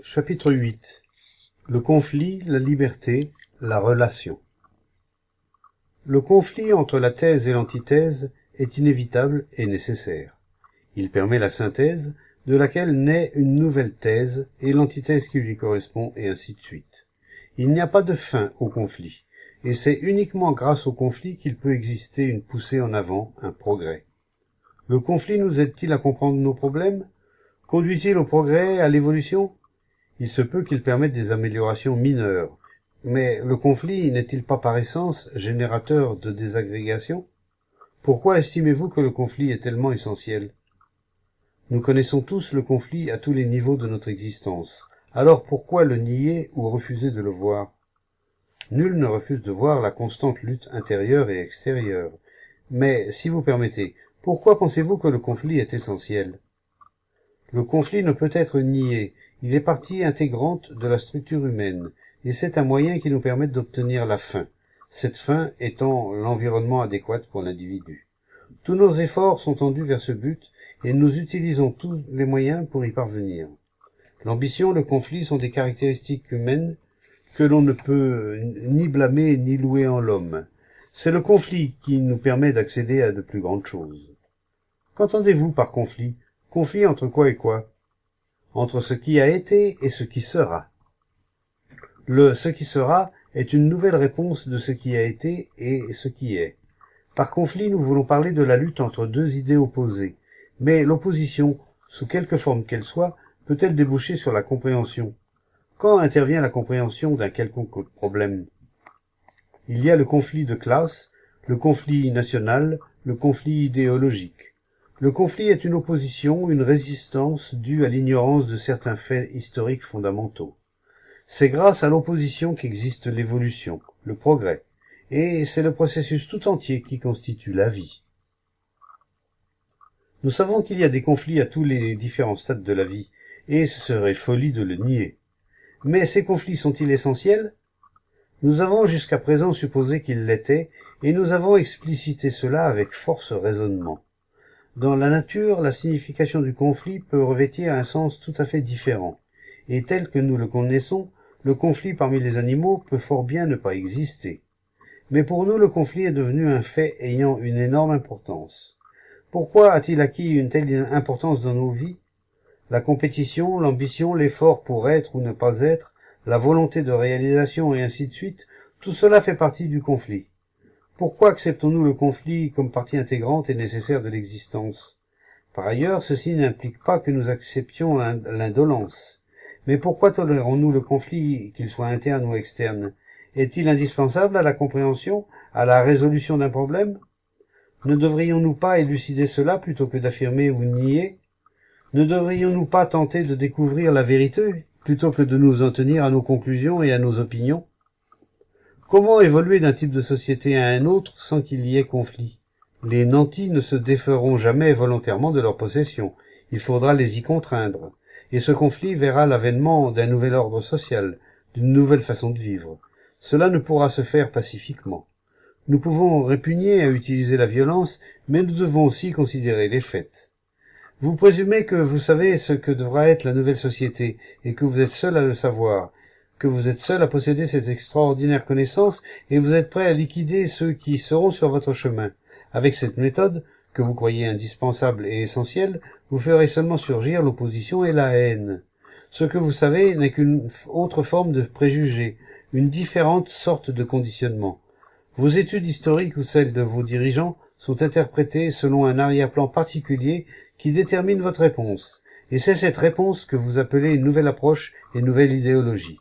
Chapitre 8. Le conflit, la liberté, la relation. Le conflit entre la thèse et l'antithèse est inévitable et nécessaire. Il permet la synthèse, de laquelle naît une nouvelle thèse et l'antithèse qui lui correspond, et ainsi de suite. Il n'y a pas de fin au conflit, et c'est uniquement grâce au conflit qu'il peut exister une poussée en avant, un progrès. Le conflit nous aide-t-il à comprendre nos problèmes? Conduit-il au progrès, à l'évolution? Il se peut qu'il permette des améliorations mineures, mais le conflit n'est-il pas par essence générateur de désagrégation? Pourquoi estimez-vous que le conflit est tellement essentiel? Nous connaissons tous le conflit à tous les niveaux de notre existence. Alors pourquoi le nier ou refuser de le voir? Nul ne refuse de voir la constante lutte intérieure et extérieure. Mais, si vous permettez, pourquoi pensez-vous que le conflit est essentiel? Le conflit ne peut être nié, il est partie intégrante de la structure humaine, et c'est un moyen qui nous permet d'obtenir la fin, cette fin étant l'environnement adéquat pour l'individu. Tous nos efforts sont tendus vers ce but, et nous utilisons tous les moyens pour y parvenir. L'ambition, le conflit sont des caractéristiques humaines que l'on ne peut ni blâmer ni louer en l'homme. C'est le conflit qui nous permet d'accéder à de plus grandes choses. Qu'entendez-vous par conflit? Conflit entre quoi et quoi? Entre ce qui a été et ce qui sera. Le « ce qui sera » est une nouvelle réponse de ce qui a été et ce qui est. Par conflit, nous voulons parler de la lutte entre deux idées opposées. Mais l'opposition, sous quelque forme qu'elle soit, peut-elle déboucher sur la compréhension? Quand intervient la compréhension d'un quelconque problème? Il y a le conflit de classe, le conflit national, le conflit idéologique. Le conflit est une opposition, une résistance due à l'ignorance de certains faits historiques fondamentaux. C'est grâce à l'opposition qu'existe l'évolution, le progrès, et c'est le processus tout entier qui constitue la vie. Nous savons qu'il y a des conflits à tous les différents stades de la vie, et ce serait folie de le nier. Mais ces conflits sont-ils essentiels? Nous avons jusqu'à présent supposé qu'ils l'étaient, et nous avons explicité cela avec force raisonnement. Dans la nature, la signification du conflit peut revêtir un sens tout à fait différent, et tel que nous le connaissons, le conflit parmi les animaux peut fort bien ne pas exister. Mais pour nous, le conflit est devenu un fait ayant une énorme importance. Pourquoi a-t-il acquis une telle importance dans nos vies? La compétition, l'ambition, l'effort pour être ou ne pas être, la volonté de réalisation et ainsi de suite, tout cela fait partie du conflit. Pourquoi acceptons-nous le conflit comme partie intégrante et nécessaire de l'existence? Par ailleurs, ceci n'implique pas que nous acceptions l'indolence. Mais pourquoi tolérons-nous le conflit, qu'il soit interne ou externe? Est-il indispensable à la compréhension, à la résolution d'un problème? Ne devrions-nous pas élucider cela plutôt que d'affirmer ou nier? Ne devrions-nous pas tenter de découvrir la vérité, plutôt que de nous en tenir à nos conclusions et à nos opinions? Comment évoluer d'un type de société à un autre sans qu'il y ait conflit? Les nantis ne se déferont jamais volontairement de leur possession. Il faudra les y contraindre. Et ce conflit verra l'avènement d'un nouvel ordre social, d'une nouvelle façon de vivre. Cela ne pourra se faire pacifiquement. Nous pouvons répugner à utiliser la violence, mais nous devons aussi considérer les faits. Vous présumez que vous savez ce que devra être la nouvelle société, et que vous êtes seul à le savoir, que vous êtes seul à posséder cette extraordinaire connaissance, et vous êtes prêt à liquider ceux qui seront sur votre chemin. Avec cette méthode, que vous croyez indispensable et essentielle, vous ferez seulement surgir l'opposition et la haine. Ce que vous savez n'est qu'une autre forme de préjugé, une différente sorte de conditionnement. Vos études historiques ou celles de vos dirigeants sont interprétées selon un arrière-plan particulier qui détermine votre réponse, et c'est cette réponse que vous appelez une nouvelle approche et une nouvelle idéologie.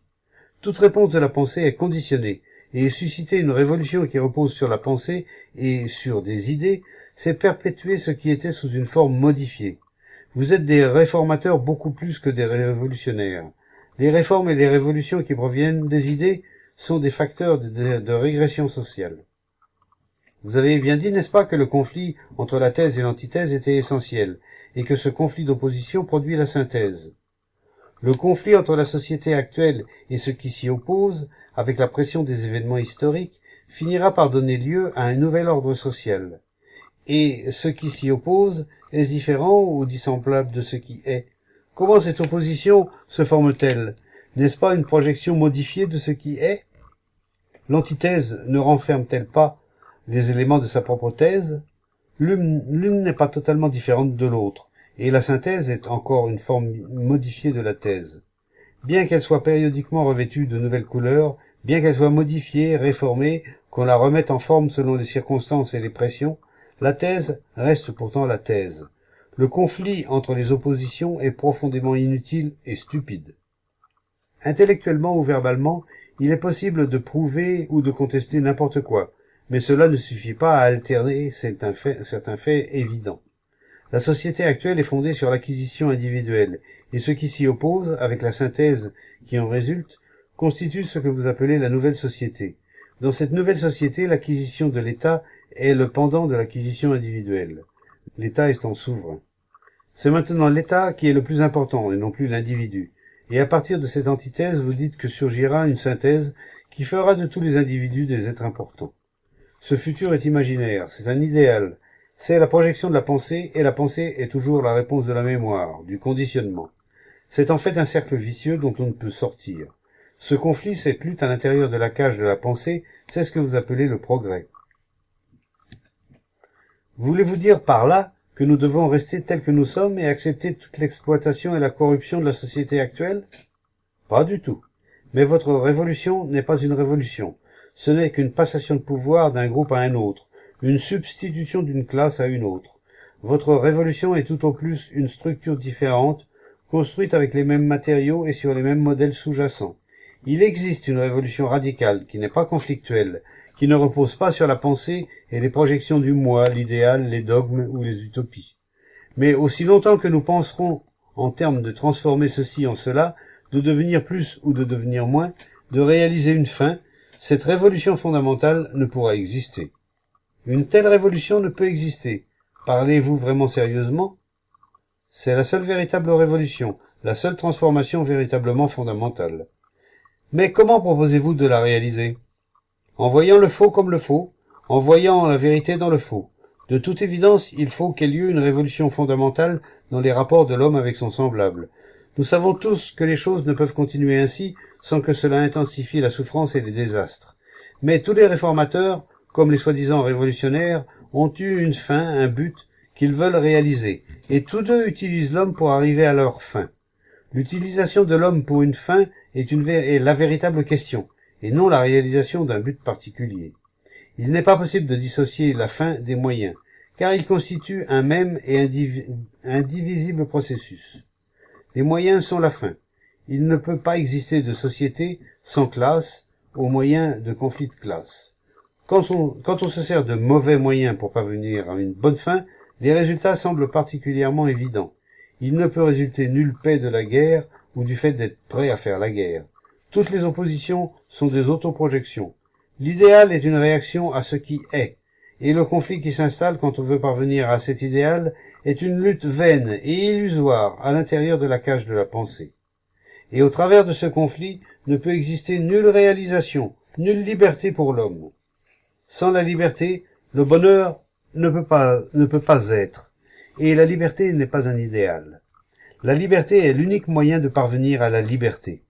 Toute réponse de la pensée est conditionnée, et susciter une révolution qui repose sur la pensée et sur des idées, c'est perpétuer ce qui était sous une forme modifiée. Vous êtes des réformateurs beaucoup plus que des révolutionnaires. Les réformes et les révolutions qui proviennent des idées sont des facteurs de régression sociale. Vous avez bien dit, n'est-ce pas, que le conflit entre la thèse et l'antithèse était essentiel, et que ce conflit d'opposition produit la synthèse. Le conflit entre la société actuelle et ce qui s'y oppose, avec la pression des événements historiques, finira par donner lieu à un nouvel ordre social. Et ce qui s'y oppose, est-ce différent ou dissemblable de ce qui est? Comment cette opposition se forme-t-elle? N'est-ce pas une projection modifiée de ce qui est? L'antithèse ne renferme-t-elle pas les éléments de sa propre thèse? L'une n'est pas totalement différente de l'autre, et la synthèse est encore une forme modifiée de la thèse. Bien qu'elle soit périodiquement revêtue de nouvelles couleurs, bien qu'elle soit modifiée, réformée, qu'on la remette en forme selon les circonstances et les pressions, la thèse reste pourtant la thèse. Le conflit entre les oppositions est profondément inutile et stupide. Intellectuellement ou verbalement, il est possible de prouver ou de contester n'importe quoi, mais cela ne suffit pas à altérer certains faits évidents. La société actuelle est fondée sur l'acquisition individuelle, et ce qui s'y oppose, avec la synthèse qui en résulte, constitue ce que vous appelez la nouvelle société. Dans cette nouvelle société, l'acquisition de l'État est le pendant de l'acquisition individuelle, l'État étant souverain. C'est maintenant l'État qui est le plus important, et non plus l'individu. Et à partir de cette antithèse, vous dites que surgira une synthèse qui fera de tous les individus des êtres importants. Ce futur est imaginaire, c'est un idéal, c'est la projection de la pensée, et la pensée est toujours la réponse de la mémoire, du conditionnement. C'est en fait un cercle vicieux dont on ne peut sortir. Ce conflit, cette lutte à l'intérieur de la cage de la pensée, c'est ce que vous appelez le progrès. Voulez-vous dire par là que nous devons rester tels que nous sommes et accepter toute l'exploitation et la corruption de la société actuelle? Pas du tout. Mais votre révolution n'est pas une révolution. Ce n'est qu'une passation de pouvoir d'un groupe à un autre, une substitution d'une classe à une autre. Votre révolution est tout au plus une structure différente, construite avec les mêmes matériaux et sur les mêmes modèles sous-jacents. Il existe une révolution radicale qui n'est pas conflictuelle, qui ne repose pas sur la pensée et les projections du moi, l'idéal, les dogmes ou les utopies. Mais aussi longtemps que nous penserons en termes de transformer ceci en cela, de devenir plus ou de devenir moins, de réaliser une fin, cette révolution fondamentale ne pourra exister. Une telle révolution ne peut exister. Parlez-vous vraiment sérieusement? C'est la seule véritable révolution, la seule transformation véritablement fondamentale. Mais comment proposez-vous de la réaliser? En voyant le faux comme le faux, en voyant la vérité dans le faux. De toute évidence, il faut qu'ait lieu une révolution fondamentale dans les rapports de l'homme avec son semblable. Nous savons tous que les choses ne peuvent continuer ainsi sans que cela intensifie la souffrance et les désastres. Mais tous les réformateurs, comme les soi-disant révolutionnaires, ont eu une fin, un but qu'ils veulent réaliser, et tous deux utilisent l'homme pour arriver à leur fin. L'utilisation de l'homme pour une fin est la véritable question, et non la réalisation d'un but particulier. Il n'est pas possible de dissocier la fin des moyens, car ils constituent un même et indivisible processus. Les moyens sont la fin. Il ne peut pas exister de société sans classe, au moyen de conflits de classe. Quand on se sert de mauvais moyens pour parvenir à une bonne fin, les résultats semblent particulièrement évidents. Il ne peut résulter nulle paix de la guerre ou du fait d'être prêt à faire la guerre. Toutes les oppositions sont des autoprojections. L'idéal est une réaction à ce qui est, et le conflit qui s'installe quand on veut parvenir à cet idéal est une lutte vaine et illusoire à l'intérieur de la cage de la pensée. Et au travers de ce conflit ne peut exister nulle réalisation, nulle liberté pour l'homme. Sans la liberté, le bonheur ne peut pas être. Et la liberté n'est pas un idéal. La liberté est l'unique moyen de parvenir à la liberté.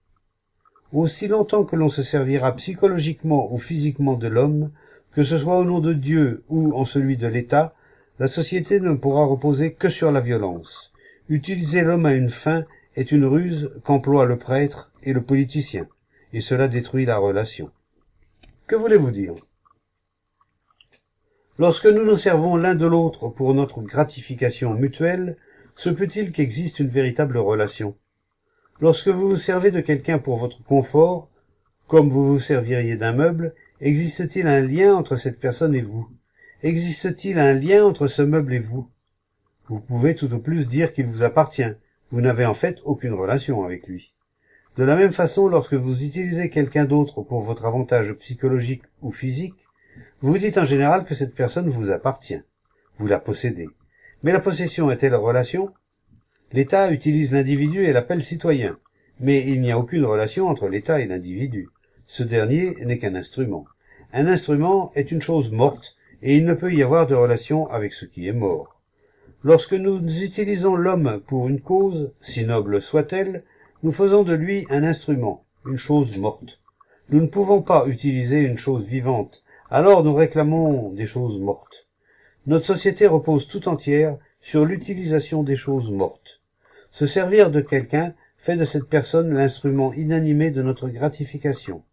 Aussi longtemps que l'on se servira psychologiquement ou physiquement de l'homme, que ce soit au nom de Dieu ou en celui de l'État, la société ne pourra reposer que sur la violence. Utiliser l'homme à une fin est une ruse qu'emploient le prêtre et le politicien, et cela détruit la relation. Que voulez-vous dire? Lorsque nous nous servons l'un de l'autre pour notre gratification mutuelle, se peut-il qu'existe une véritable relation? Lorsque vous vous servez de quelqu'un pour votre confort, comme vous vous serviriez d'un meuble, existe-t-il un lien entre cette personne et vous? Existe-t-il un lien entre ce meuble et vous? Vous pouvez tout au plus dire qu'il vous appartient. Vous n'avez en fait aucune relation avec lui. De la même façon, lorsque vous utilisez quelqu'un d'autre pour votre avantage psychologique ou physique, vous dites en général que cette personne vous appartient. Vous la possédez. Mais la possession est-elle relation? L'État utilise l'individu et l'appelle citoyen. Mais il n'y a aucune relation entre l'État et l'individu. Ce dernier n'est qu'un instrument. Un instrument est une chose morte, et il ne peut y avoir de relation avec ce qui est mort. Lorsque nous utilisons l'homme pour une cause, si noble soit-elle, nous faisons de lui un instrument, une chose morte. Nous ne pouvons pas utiliser une chose vivante, alors nous réclamons des choses mortes. Notre société repose tout entière sur l'utilisation des choses mortes. Se servir de quelqu'un fait de cette personne l'instrument inanimé de notre gratification.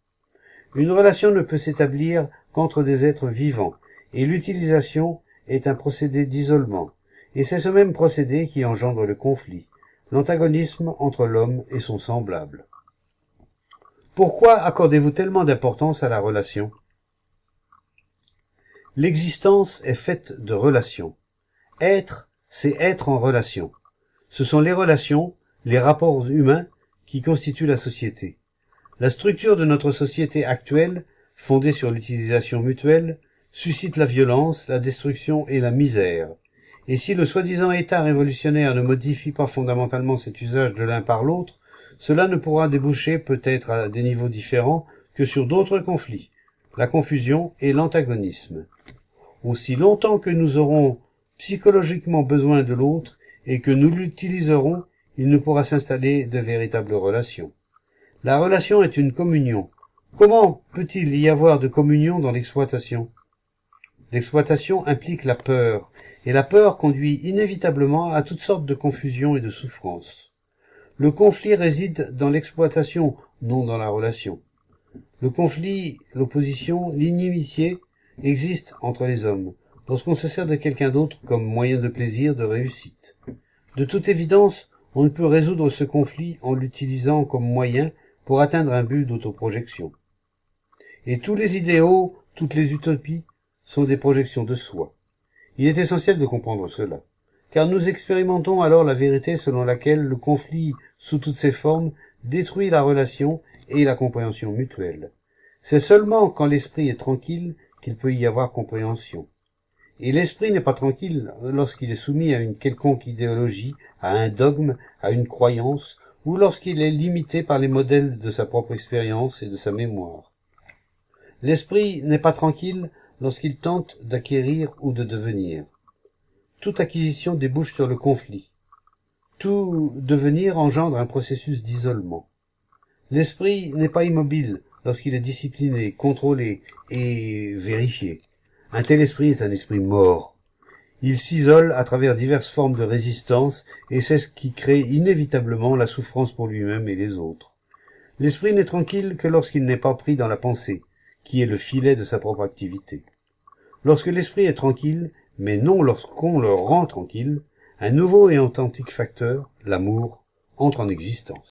Une relation ne peut s'établir qu'entre des êtres vivants, et l'utilisation est un procédé d'isolement. Et c'est ce même procédé qui engendre le conflit, l'antagonisme entre l'homme et son semblable. Pourquoi accordez-vous tellement d'importance à la relation? L'existence est faite de relations. Être, c'est être en relation. Ce sont les relations, les rapports humains, qui constituent la société. La structure de notre société actuelle, fondée sur l'utilisation mutuelle, suscite la violence, la destruction et la misère. Et si le soi-disant État révolutionnaire ne modifie pas fondamentalement cet usage de l'un par l'autre, cela ne pourra déboucher peut-être à des niveaux différents que sur d'autres conflits, la confusion et l'antagonisme. Aussi longtemps que nous aurons psychologiquement besoin de l'autre et que nous l'utiliserons, il ne pourra s'installer de véritables relations. La relation est une communion. Comment peut-il y avoir de communion dans l'exploitation? L'exploitation implique la peur, et la peur conduit inévitablement à toutes sortes de confusions et de souffrances. Le conflit réside dans l'exploitation, non dans la relation. Le conflit, l'opposition, l'inimitié existent entre les hommes, lorsqu'on se sert de quelqu'un d'autre comme moyen de plaisir, de réussite. De toute évidence, on ne peut résoudre ce conflit en l'utilisant comme moyen pour atteindre un but d'autoprojection. Et tous les idéaux, toutes les utopies, sont des projections de soi. Il est essentiel de comprendre cela, car nous expérimentons alors la vérité selon laquelle le conflit, sous toutes ses formes, détruit la relation et la compréhension mutuelle. C'est seulement quand l'esprit est tranquille qu'il peut y avoir compréhension. Et l'esprit n'est pas tranquille lorsqu'il est soumis à une quelconque idéologie, à un dogme, à une croyance, ou lorsqu'il est limité par les modèles de sa propre expérience et de sa mémoire. L'esprit n'est pas tranquille lorsqu'il tente d'acquérir ou de devenir. Toute acquisition débouche sur le conflit. Tout devenir engendre un processus d'isolement. L'esprit n'est pas immobile lorsqu'il est discipliné, contrôlé et vérifié. Un tel esprit est un esprit mort. Il s'isole à travers diverses formes de résistance et c'est ce qui crée inévitablement la souffrance pour lui-même et les autres. L'esprit n'est tranquille que lorsqu'il n'est pas pris dans la pensée, qui est le filet de sa propre activité. Lorsque l'esprit est tranquille, mais non lorsqu'on le rend tranquille, un nouveau et authentique facteur, l'amour, entre en existence.